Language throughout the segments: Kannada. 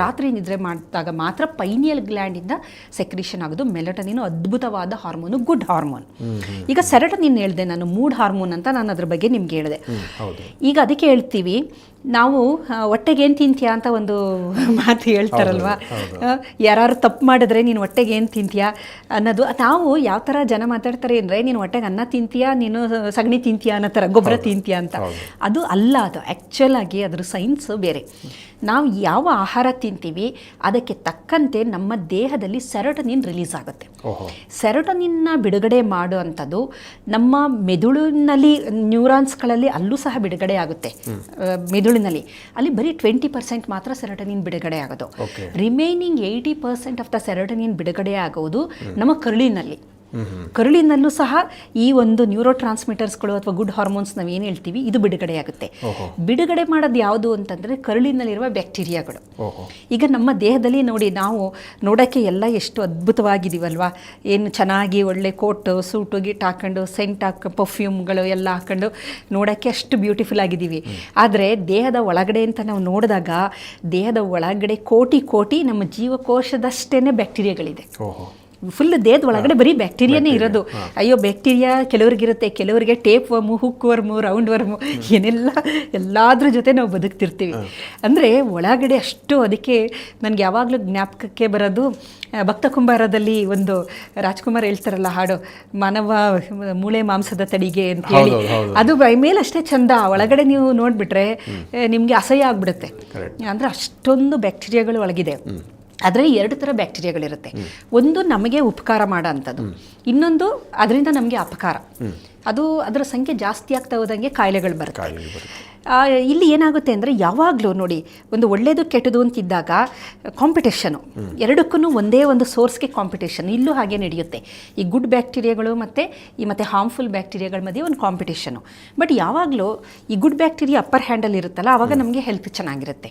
ರಾತ್ರಿ ನಿದ್ರೆ ಮಾಡಿದಾಗ ಮಾತ್ರ ಪೈನಿಯಲ್ ಗ್ಲ್ಯಾಂಡಿಂದ ಸೆಕ್ರಿಷನ್ ಆಗೋದು ಮೆಲಟನಿನ್. ಅದ್ಭುತವಾದ ಹಾರ್ಮೋನು, ಗುಡ್ ಹಾರ್ಮೋನ್. ಈಗ ಸೆರೋಟೋನಿನ್ ಹೇಳಿದೆ ನಾನು, ಮೂಡ್ ಹಾರ್ಮೋನ್ ಅಂತ, ನಾನು ಅದ್ರ ಬಗ್ಗೆ ನಿಮ್ಗೆ ಹೇಳಿದೆ. ಈಗ ಅದಕ್ಕೆ ಹೇಳ್ತೀವಿ ನಾವು ಹೊಟ್ಟೆಗೆ ಏನು ತಿಂತೀಯಾ ಅಂತ ಒಂದು ಮಾತು ಹೇಳ್ತಾರಲ್ವ, ಯಾರು ತಪ್ಪು ಮಾಡಿದ್ರೆ ನೀನು ಹೊಟ್ಟೆಗೆ ಏನು ತಿಂತೀಯಾ ಅನ್ನೋದು. ನಾವು ಯಾವ ಥರ ಜನ ಮಾತಾಡ್ತಾರೆ ಅಂದರೆ, ನೀನು ಹೊಟ್ಟೆಗೆ ಅನ್ನ ತಿಂತೀಯಾ, ನೀನು ಸಗಣಿ ತಿಂತೀಯಾ ಅನ್ನೋ ಥರ, ಗೊಬ್ಬರ ತಿಂತೀಯಾ ಅಂತ. ಅದು ಅಲ್ಲ, ಅದು ಆ್ಯಕ್ಚುಲ್ ಆಗಿ ಅದ್ರ ಸೈನ್ಸ್ ಬೇರೆ. ನಾವು ಯಾವ ಆಹಾರ ತಿಂತೀವಿ ಅದಕ್ಕೆ ತಕ್ಕಂತೆ ನಮ್ಮ ದೇಹದಲ್ಲಿ ಸೆರೋಟೋನಿನ್ ರಿಲೀಸ್ ಆಗುತ್ತೆ. ಸೆರೋಟೋನಿನ್ನ ಬಿಡುಗಡೆ ಮಾಡುವಂಥದ್ದು ನಮ್ಮ ಮೆದುಳಿನಲ್ಲಿ ನ್ಯೂರಾನ್ಸ್ಗಳಲ್ಲಿ ಅಲ್ಲೂ ಸಹ ಬಿಡುಗಡೆ ಆಗುತ್ತೆ. ಮೆದುಳಿನಲ್ಲಿ ಅಲ್ಲಿ ಬರೀ 20% ಮಾತ್ರ ಸೆರೋಟೋನಿನ್ ಬಿಡುಗಡೆ ಆಗೋದು. ರಿಮೈನಿಂಗ್ 80% ಆಫ್ ದ ಸೆರೋಟೋನಿನ್ ಬಿಡುಗಡೆ ಆಗೋದು ನಮ್ಮ ಕರುಳಿನಲ್ಲಿ. ಕರುಳಿನಲ್ಲೂ ಸಹ ಈ ಒಂದು ನ್ಯೂರೋ ಟ್ರಾನ್ಸ್ಮಿಟರ್ಸ್ಗಳು ಅಥವಾ ಗುಡ್ ಹಾರ್ಮೋನ್ಸ್ ನಾವು ಏನು ಹೇಳ್ತೀವಿ ಇದು ಬಿಡುಗಡೆ ಆಗುತ್ತೆ. ಬಿಡುಗಡೆ ಮಾಡೋದು ಯಾವುದು ಅಂತಂದರೆ ಕರುಳಿನಲ್ಲಿರುವ ಬ್ಯಾಕ್ಟೀರಿಯಾಗಳು. ಈಗ ನಮ್ಮ ದೇಹದಲ್ಲಿ ನೋಡಿ, ನಾವು ನೋಡೋಕ್ಕೆ ಎಲ್ಲ ಎಷ್ಟು ಅದ್ಭುತವಾಗಿದ್ದೀವಲ್ವಾ, ಏನು ಚೆನ್ನಾಗಿ ಒಳ್ಳೆ ಕೋಟು ಸೂಟು ಗಿಟ್ ಹಾಕೊಂಡು ಸೆಂಟ್ ಪರ್ಫ್ಯೂಮ್ಗಳು ಎಲ್ಲ ಹಾಕೊಂಡು ನೋಡೋಕ್ಕೆ ಅಷ್ಟು ಬ್ಯೂಟಿಫುಲ್ ಆಗಿದ್ದೀವಿ. ಆದರೆ ದೇಹದ ಒಳಗಡೆ ಅಂತ ನಾವು ನೋಡಿದಾಗ ದೇಹದ ಒಳಗಡೆ ಕೋಟಿ ನಮ್ಮ ಜೀವಕೋಶದಷ್ಟೇ ಬ್ಯಾಕ್ಟೀರಿಯಾಗಳಿದೆ. ಫುಲ್ ದೇಹದ ಒಳಗಡೆ ಬರೀ ಬ್ಯಾಕ್ಟೀರಿಯಾನೇ ಇರೋದು. ಅಯ್ಯೋ ಬ್ಯಾಕ್ಟೀರಿಯಾ ಕೆಲವ್ರಿಗಿರುತ್ತೆ, ಕೆಲವರಿಗೆ tapeworm, hookworm, roundworm, ಎಲ್ಲಾದ್ರ ಜೊತೆ ನಾವು ಬದುಕ್ತಿರ್ತೀವಿ. ಅಂದರೆ ಒಳಗಡೆ ಅಷ್ಟು. ಅದಕ್ಕೆ ನನಗೆ ಯಾವಾಗಲೂ ಜ್ಞಾಪಕಕ್ಕೆ ಬರೋದು ಭಕ್ತ ಕುಂಬಾರದಲ್ಲಿ ಒಂದು ರಾಜ್ಕುಮಾರ್ ಹೇಳ್ತಾರಲ್ಲ ಹಾಡು, ಮಾನವ ಮೂಳೆ ಮಾಂಸದ ತಡಿಗೆ ಅಂತ ಹೇಳಿ. ಅದು ಮೇಲೆ ಅಷ್ಟೇ ಚಂದ, ಒಳಗಡೆ ನೀವು ನೋಡಿಬಿಟ್ರೆ ನಿಮಗೆ ಅಸಹ್ಯ ಆಗಿಬಿಡುತ್ತೆ. ಅಂದರೆ ಅಷ್ಟೊಂದು ಬ್ಯಾಕ್ಟೀರಿಯಾಗಳು ಒಳಗಿದೆ. ಅದರಲ್ಲಿ 2 ಥರ ಬ್ಯಾಕ್ಟೀರಿಯಾಗಳಿರುತ್ತೆ. ಒಂದು ನಮಗೆ ಉಪಕಾರ ಮಾಡೋ ಅಂಥದ್ದು, ಇನ್ನೊಂದು ಅದರಿಂದ ನಮಗೆ ಅಪಕಾರ. ಅದು ಅದರ ಸಂಖ್ಯೆ ಜಾಸ್ತಿ ಆಗ್ತಾ ಹೋದಂಗೆ ಕಾಯಿಲೆಗಳು ಬರುತ್ತೆ. ಇಲ್ಲಿ ಏನಾಗುತ್ತೆ ಅಂದರೆ, ಯಾವಾಗಲೂ ನೋಡಿ, ಒಂದು ಒಳ್ಳೆಯದು ಕೆಟ್ಟದು ಅಂತಿದ್ದಾಗ ಕಾಂಪಿಟೇಷನು, ಎರಡಕ್ಕೂ ಒಂದೇ ಒಂದು ಸೋರ್ಸ್ಗೆ ಕಾಂಪಿಟೇಷನ್. ಇಲ್ಲೂ ಹಾಗೆ ನಡೆಯುತ್ತೆ. ಈ ಗುಡ್ ಬ್ಯಾಕ್ಟೀರಿಯಾಗಳು ಮತ್ತು ಹಾರ್ಮ್ಫುಲ್ ಬ್ಯಾಕ್ಟೀರಿಯಾಗಳ ಮಧ್ಯೆ ಒಂದು ಕಾಂಪಿಟೇಷನು. ಬಟ್ ಯಾವಾಗಲೂ ಈ ಗುಡ್ ಬ್ಯಾಕ್ಟೀರಿಯಾ ಅಪ್ಪರ್ ಹ್ಯಾಂಡಲ್ಲಿ ಇರುತ್ತಲ್ಲ, ಆವಾಗ ನಮಗೆ ಹೆಲ್ತ್ ಚೆನ್ನಾಗಿರುತ್ತೆ.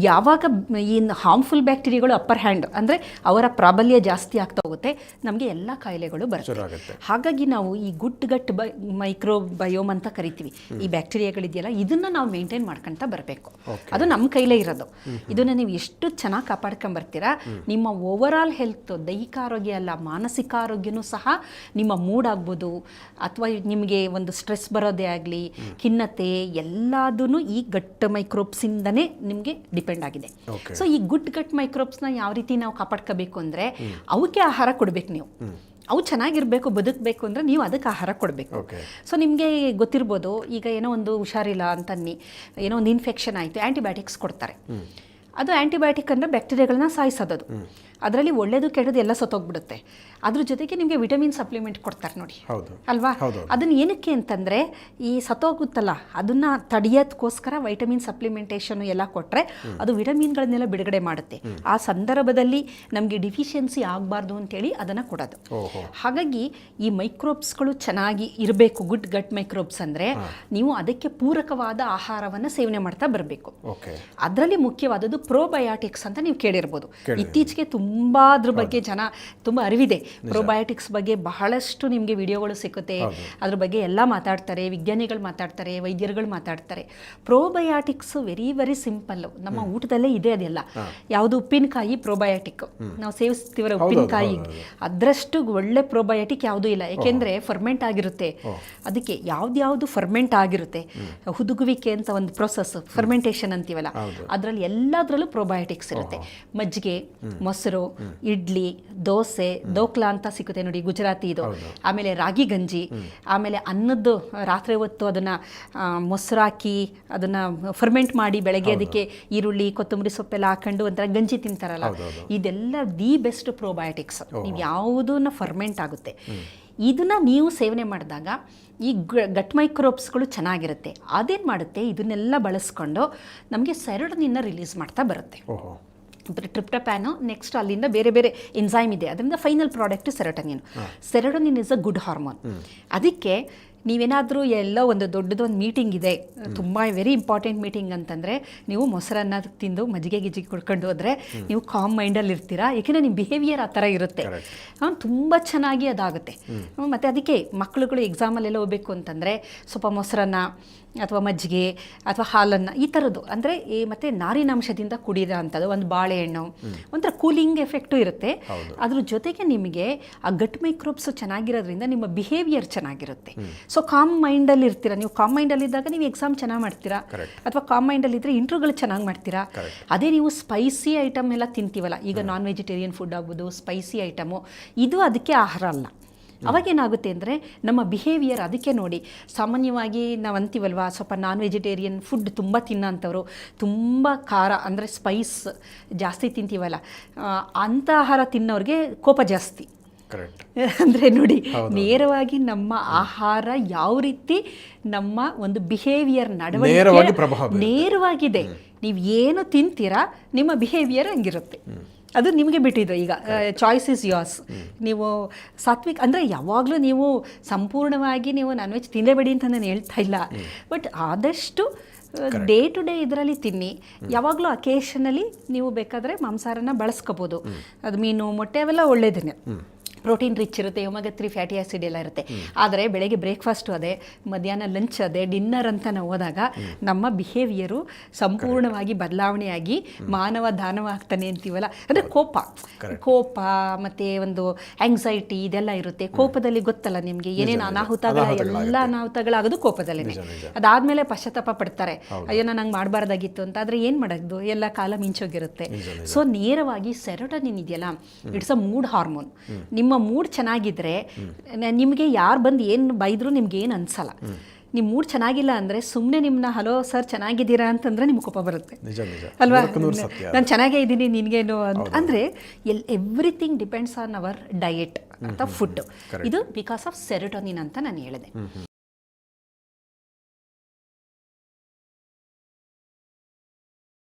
ಯಾವಾಗ ಈ ಹಾರ್ಮ್ಫುಲ್ ಬ್ಯಾಕ್ಟೀರಿಯಾಗಳು ಅಪ್ಪರ್ ಹ್ಯಾಂಡ್ ಅಂದರೆ ಅವರ ಪ್ರಾಬಲ್ಯ ಜಾಸ್ತಿ ಆಗ್ತಾ ಹೋಗುತ್ತೆ, ನಮಗೆ ಎಲ್ಲ ಕಾಯಿಲೆಗಳು ಬರುತ್ತೆ. ಹಾಗಾಗಿ ನಾವು ಈ ಗುಡ್ ಗಟ್ ಮೈಕ್ರೋಬಯೋಮ್ ಅಂತ ಕರಿತೀವಿ. ಈ ಬ್ಯಾಕ್ಟೀರಿಯಾಗಳಿದೆಯಲ್ಲ, ಇದನ್ನು ನಾವು ಮೇಂಟೈನ್ ಮಾಡ್ಕೊಳ್ತಾ ಬರಬೇಕು. ಅದು ನಮ್ಮ ಕೈಲೇ ಇರೋದು. ಇದನ್ನು ನೀವು ಎಷ್ಟು ಚೆನ್ನಾಗಿ ಕಾಪಾಡ್ಕೊಂಬರ್ತೀರಾ, ನಿಮ್ಮ ಓವರ್ ಆಲ್ ಹೆಲ್ತ್, ದೈಹಿಕ ಆರೋಗ್ಯ ಅಲ್ಲ, ಮಾನಸಿಕ ಆರೋಗ್ಯನೂ ಸಹ, ನಿಮ್ಮ ಮೂಡ್ ಆಗ್ಬೋದು ಅಥವಾ ನಿಮಗೆ ಒಂದು ಸ್ಟ್ರೆಸ್ ಬರೋದೇ ಆಗಲಿ, ಖಿನ್ನತೆ, ಎಲ್ಲದೂ ಈ ಗಟ್ ಮೈಕ್ರೋಬ್ಸಿಂದನೇ ನಿಮಗೆ ಡಿಪೆಂಡ್ ಆಗಿದೆ. ಸೊ ಈ ಗುಡ್ ಗಟ್ ಮೈಕ್ರೋಬ್ಸ್ನ ಯಾವ ರೀತಿ ನಾವು ಕಾಪಾಡ್ಕೋಬೇಕು ಅಂದರೆ, ಅವಕ್ಕೆ ಆಹಾರ ಕೊಡಬೇಕು. ನೀವು ಅವು ಚೆನ್ನಾಗಿರಬೇಕು, ಬದುಕಬೇಕು ಅಂದರೆ ನೀವು ಅದಕ್ಕೆ ಆಹಾರ ಕೊಡಬೇಕು. ಸೊ ನಿಮಗೆ ಗೊತ್ತಿರ್ಬೋದು, ಈಗ ಏನೋ ಒಂದು ಹುಷಾರಿಲ್ಲ ಅಂತನ್ನಿ, ಏನೋ ಒಂದು ಇನ್ಫೆಕ್ಷನ್ ಆಯಿತು, ಆ್ಯಂಟಿಬಯೋಟಿಕ್ಸ್ ಕೊಡ್ತಾರೆ. ಅದು ಆ್ಯಂಟಿಬಯೋಟಿಕ್ ಅಂದರೆ ಬ್ಯಾಕ್ಟೀರಿಯಾಗಳನ್ನ ಸಾಯಿಸೋದು. ಅದರಲ್ಲಿ ಒಳ್ಳೇದು ಕೆಟ್ಟದ್ದು ಎಲ್ಲ ಸತ್ತೋಗ್ಬಿಡುತ್ತೆ. ಅದ್ರ ಜೊತೆಗೆ ನಿಮಗೆ ವಿಟಮಿನ್ ಸಪ್ಲಿಮೆಂಟ್ ಕೊಡ್ತಾರೆ ನೋಡಿ, ಅಲ್ವಾ? ಅದನ್ನು ಏನಕ್ಕೆ ಅಂತಂದರೆ, ಈ ಸತ್ತೋಗುತ್ತಲ್ಲ ಅದನ್ನು ತಡೆಯೋದಕ್ಕೋಸ್ಕರ ವೈಟಮಿನ್ ಸಪ್ಲಿಮೆಂಟೇಷನ್ ಎಲ್ಲ ಕೊಟ್ಟರೆ ಅದು ವಿಟಮಿನ್ಗಳನ್ನೆಲ್ಲ ಬಿಡುಗಡೆ ಮಾಡುತ್ತೆ. ಆ ಸಂದರ್ಭದಲ್ಲಿ ನಮಗೆ ಡಿಫಿಷಿಯನ್ಸಿ ಆಗಬಾರ್ದು ಅಂತೇಳಿ ಅದನ್ನು ಕೊಡೋದು. ಹಾಗಾಗಿ ಈ ಮೈಕ್ರೋಬ್ಸ್ಗಳು ಚೆನ್ನಾಗಿ ಇರಬೇಕು. ಗುಡ್ ಗಟ್ ಮೈಕ್ರೋಬ್ಸ್ ಅಂದರೆ ನೀವು ಅದಕ್ಕೆ ಪೂರಕವಾದ ಆಹಾರವನ್ನು ಸೇವನೆ ಮಾಡ್ತಾ ಬರಬೇಕು. ಅದರಲ್ಲಿ ಮುಖ್ಯವಾದದ್ದು ಪ್ರೋಬಯೋಟಿಕ್ಸ್ ಅಂತ ನೀವು ಕೇಳಿರ್ಬೋದು. ಇತ್ತೀಚೆಗೆ ತುಂಬ ಅದ್ರ ಬಗ್ಗೆ ಜನ ತುಂಬ ಅರಿವಿದೆ. ಪ್ರೋಬಯೋಟಿಕ್ಸ್ ಬಗ್ಗೆ ಬಹಳಷ್ಟು ನಿಮಗೆ ವಿಡಿಯೋಗಳು ಸಿಗುತ್ತೆ. ಅದ್ರ ಬಗ್ಗೆ ಎಲ್ಲ ಮಾತಾಡ್ತಾರೆ, ವಿಜ್ಞಾನಿಗಳು ಮಾತಾಡ್ತಾರೆ, ವೈದ್ಯರುಗಳು ಮಾತಾಡ್ತಾರೆ. ಪ್ರೋಬಯೋಟಿಕ್ಸ್ ವೆರಿ ಸಿಂಪಲ್ಲು, ನಮ್ಮ ಊಟದಲ್ಲೇ ಇದೆ. ಅದೆಲ್ಲ ಯಾವುದು ಉಪ್ಪಿನಕಾಯಿ ಪ್ರೋಬಯೋಟಿಕ್ ನಾವು ಸೇವಿಸ್ತೀವಲ್ಲ, ಉಪ್ಪಿನಕಾಯಿ ಅದರಷ್ಟು ಒಳ್ಳೆ ಪ್ರೋಬಯೋಟಿಕ್ ಯಾವುದೂ ಇಲ್ಲ. ಯಾಕೆಂದರೆ ಫರ್ಮೆಂಟ್ ಆಗಿರುತ್ತೆ. ಅದಕ್ಕೆ ಯಾವ್ದು ಫರ್ಮೆಂಟ್ ಆಗಿರುತ್ತೆ, ಹುದುಗುವಿಕೆ ಅಂತ ಒಂದು ಪ್ರೊಸೆಸ್, ಫರ್ಮೆಂಟೇಷನ್ ಅಂತೀವಲ್ಲ, ಅದರಲ್ಲಿ ಎಲ್ಲದರಲ್ಲೂ ಪ್ರೋಬಯೋಟಿಕ್ಸ್ ಇರುತ್ತೆ. ಮಜ್ಜಿಗೆ, ಮೊಸರು, ಇಡ್ಲಿ, ದೋಸೆ, ದೋಕ್ಲಾ ಅಂತ ಸಿಗುತ್ತೆ ನೋಡಿ, ಗುಜರಾತಿ ಇದು. ಆಮೇಲೆ ರಾಗಿ ಗಂಜಿ, ಆಮೇಲೆ ಅನ್ನದ್ದು ರಾತ್ರಿ ಹೊತ್ತು ಅದನ್ನು ಮೊಸರು ಹಾಕಿ ಅದನ್ನು ಫರ್ಮೆಂಟ್ ಮಾಡಿ ಬೆಳಗ್ಗೆ ಅದಕ್ಕೆ ಈರುಳ್ಳಿ, ಕೊತ್ತಂಬರಿ ಸೊಪ್ಪೆಲ್ಲ ಹಾಕೊಂಡು ಒಂಥರ ಗಂಜಿ ತಿಂತಾರಲ್ಲ, ಇದೆಲ್ಲ ದಿ ಬೆಸ್ಟ್ ಪ್ರೋಬಯೋಟಿಕ್ಸ್. ನೀವು ಯಾವುದನ್ನ ಫರ್ಮೆಂಟ್ ಆಗುತ್ತೆ, ಇದನ್ನು ನೀವು ಸೇವನೆ ಮಾಡಿದಾಗ ಈ ಗಟ್ ಮೈಕ್ರೋಬ್ಸ್ಗಳು ಚೆನ್ನಾಗಿರುತ್ತೆ. ಅದೇನು ಮಾಡುತ್ತೆ, ಇದನ್ನೆಲ್ಲ ಬಳಸ್ಕೊಂಡು ನಮಗೆ ಸೆರೋಟೋನಿನ್ನ ರಿಲೀಸ್ ಮಾಡ್ತಾ ಬರುತ್ತೆ. ಟ್ರಿಪ್ಟೋಫ್ಯಾನು, ನೆಕ್ಸ್ಟ್ ಅಲ್ಲಿಂದ ಬೇರೆ ಎನ್ಸೈಮ್ ಇದೆ, ಅದರಿಂದ final product serotonin. Serotonin is a good hormone. ಅದಕ್ಕೆ ನೀವೇನಾದರೂ ಎಲ್ಲೋ ಒಂದು ದೊಡ್ಡದೊಂದು ಮೀಟಿಂಗ್ ಇದೆ, ತುಂಬ ವೆರಿ ಇಂಪಾರ್ಟೆಂಟ್ ಮೀಟಿಂಗ್ ಅಂತಂದರೆ ನೀವು ಮೊಸರನ್ನ ತಿಂದು ಮಜ್ಜಿಗೆ ಗಿಜ್ಜಿಗೆ ಕುಡ್ಕೊಂಡು ಹೋದರೆ ನೀವು ಕಾಮ್ ಮೈಂಡಲ್ಲಿ ಇರ್ತೀರಾ. ಏಕೆಂದರೆ ನಿಮ್ಮ ಬಿಹೇವಿಯರ್ ಆ ಥರ ಇರುತ್ತೆ, ತುಂಬ ಚೆನ್ನಾಗಿ ಅದಾಗುತ್ತೆ. ಮತ್ತು ಅದಕ್ಕೆ ಮಕ್ಕಳುಗಳು ಎಕ್ಸಾಮಲ್ಲೆಲ್ಲ ಹೋಗ್ಬೇಕು ಅಂತಂದರೆ ಸ್ವಲ್ಪ ಮೊಸರನ್ನ ಅಥವಾ ಮಜ್ಜಿಗೆ ಅಥವಾ ಹಾಲನ್ನು ಈ ಥರದ್ದು ಅಂದರೆ ಮತ್ತು ನಾರಿನಾಂಶದಿಂದ ಕುಡಿದ ಅಂಥದ್ದು, ಒಂದು ಬಾಳೆಹಣ್ಣು, ಒಂಥರ ಕೂಲಿಂಗ್ ಎಫೆಕ್ಟು ಇರುತ್ತೆ. ಅದ್ರ ಜೊತೆಗೆ ನಿಮಗೆ ಆ ಗಟ್ ಮೈಕ್ರೋಬ್ಸು ಚೆನ್ನಾಗಿರೋದ್ರಿಂದ ನಿಮ್ಮ ಬಿಹೇವಿಯರ್ ಚೆನ್ನಾಗಿರುತ್ತೆ. ಸೊ ಕಾಮ್ ಮೈಂಡಲ್ಲಿ ಇರ್ತೀರ. ನೀವು ಕಾಮ್ ಮೈಂಡಲ್ಲಿದ್ದಾಗ ನೀವು ಎಕ್ಸಾಮ್ ಚೆನ್ನಾಗಿ ಮಾಡ್ತೀರಾ, ಅಥವಾ ಕಾಮ್ ಮೈಂಡಲ್ಲಿದ್ದರೆ ಇಂಟ್ರ್ಯೂಗಳು ಚೆನ್ನಾಗಿ ಮಾಡ್ತೀರಾ. ಅದೇ ನೀವು ಸ್ಪೈಸಿ ಐಟಮ್ ಎಲ್ಲ ತಿಂತೀವಲ್ಲ, ಈಗ ನಾನ್ ವೆಜಿಟೇರಿಯನ್ ಫುಡ್ ಆಗ್ಬೋದು, ಸ್ಪೈಸಿ ಐಟಮು, ಇದು ಅದಕ್ಕೆ ಆಹಾರ ಅಲ್ಲ. ಅವಾಗೇನಾಗುತ್ತೆ ಅಂದರೆ ನಮ್ಮ ಬಿಹೇವಿಯರ್ ಅದಕ್ಕೆ ನೋಡಿ. ಸಾಮಾನ್ಯವಾಗಿ ನಾವು ಅಂತೀವಲ್ವ, ಸ್ವಲ್ಪ ನಾನ್ ವೆಜಿಟೇರಿಯನ್ ಫುಡ್ ತುಂಬ ತಿನ್ನೋಂಥವ್ರು, ತುಂಬ ಖಾರ ಅಂದರೆ ಸ್ಪೈಸ್ ಜಾಸ್ತಿ ತಿಂತೀವಲ್ಲ, ಅಂಥ ಆಹಾರ ತಿನ್ನೋರಿಗೆ ಕೋಪ ಜಾಸ್ತಿ. ಅಂದರೆ ನೋಡಿ, ನೇರವಾಗಿ ನಮ್ಮ ಆಹಾರ ಯಾವ ರೀತಿ ನಮ್ಮ ಒಂದು ಬಿಹೇವಿಯರ್ ನಡವಳಿಕೆ ನೇರವಾಗಿದೆ. ನೀವು ಏನು ತಿಂತೀರಾ ನಿಮ್ಮ ಬಿಹೇವಿಯರ್ ಹಂಗಿರುತ್ತೆ. ಅದು ನಿಮಗೆ ಬಿಟ್ಟಿದ್ದು. ಈಗ ಚಾಯ್ಸ್ ಇಸ್ ಯೋರ್ಸ್. ನೀವು ಸಾತ್ವಿಕ್ ಅಂದರೆ ಯಾವಾಗಲೂ ನೀವು ಸಂಪೂರ್ಣವಾಗಿ ನೀವು ನಾನ್ ವೆಜ್ ತಿನ್ನಬೇಡಿ ಅಂತ ನಾನು ಹೇಳ್ತಾ ಇಲ್ಲ, ಬಟ್ ಆದಷ್ಟು ಡೇ ಟು ಡೇ ಇದರಲ್ಲಿ ತಿನ್ನಿ. ಯಾವಾಗಲೂ ಅಕೇಶನಲ್ಲಿ ನೀವು ಬೇಕಾದರೆ ಮಾಂಸಾಹಾರನ ಬಳಸ್ಕೋಬೋದು. ಅದು ಮೀನು, ಮೊಟ್ಟೆ ಅವೆಲ್ಲ ಒಳ್ಳೆಯದೇ, ಪ್ರೋಟೀನ್ ರಿಚ್ ಇರುತ್ತೆ, ಒಮೆಗಾ 3 ಫ್ಯಾಟಿ ಆ್ಯಸಿಡ್ ಎಲ್ಲ ಇರುತ್ತೆ. ಆದರೆ ಬೆಳಗ್ಗೆ ಬ್ರೇಕ್ಫಾಸ್ಟು ಅದೇ, ಮಧ್ಯಾಹ್ನ ಲಂಚ್ ಅದೇ, ಡಿನ್ನರ್ ಅಂತ ನಾವು ಹೋದಾಗ ನಮ್ಮ ಬಿಹೇವಿಯರು ಸಂಪೂರ್ಣವಾಗಿ ಬದಲಾವಣೆಯಾಗಿ ಮಾನವ ದಾನವ ಆಗ್ತಾನೆ ಅಂತೀವಲ್ಲ, ಅಂದರೆ ಕೋಪ ಮತ್ತು ಒಂದು ಆಂಗ್ಸೈಟಿ ಇದೆಲ್ಲ ಇರುತ್ತೆ. ಕೋಪದಲ್ಲಿ ಗೊತ್ತಲ್ಲ ನಿಮಗೆ ಏನೇನು ಎಲ್ಲ ಅನಾಹುತಗಳಾಗೋದು ಕೋಪದಲ್ಲೇ. ಅದಾದಮೇಲೆ ಪಶ್ಚಾತ್ತಾಪ ಪಡ್ತಾರೆ, ಅಯ್ಯೋ ನಾನು ಹಂಗೆ ಮಾಡಬಾರ್ದಾಗಿತ್ತು ಅಂತ. ಆದರೆ ಏನು ಮಾಡೋದು, ಎಲ್ಲ ಕಾಲ ಮಿಂಚೋಗಿರುತ್ತೆ. ಸೊ ನೇರವಾಗಿ ಸೆರೋಟೋನಿನ್ ಇದೆಯಲ್ಲ, ಇಟ್ಸ್ ಅ ಮೂಡ್ ಹಾರ್ಮೋನ್. ನಿಮ್ಮ ಮೂಡ್ ಚೆನ್ನಾಗಿದ್ರೆ ನಿಮಗೆ ಯಾರು ಬಂದು ಏನು ಬೈದರೂ ನಿಮ್ಗೆ ಏನು ಅನ್ಸಲ್ಲ. ನಿಮ್ಮ ಮೂಡ್ ಚೆನ್ನಾಗಿಲ್ಲ ಅಂದರೆ ಸುಮ್ಮನೆ ನಿಮ್ಮನ್ನ ಹಲೋ ಸರ್ ಚೆನ್ನಾಗಿದ್ದೀರಾ ಅಂತಂದರೆ ನಿಮ್ಗೆ ಕೋಪ ಬರುತ್ತೆ ಅಲ್ವಾ. ನಾನು ಚೆನ್ನಾಗೇ ಇದ್ದೀನಿ ನಿನಗೇನು ಅಂದರೆ everything depends on our diet ಅಂತ ಫುಡ್. ಇದು ಬಿಕಾಸ್ ಆಫ್ ಸೆರೋಟೋನಿನ್ ಅಂತ ನಾನು ಹೇಳಿದೆ.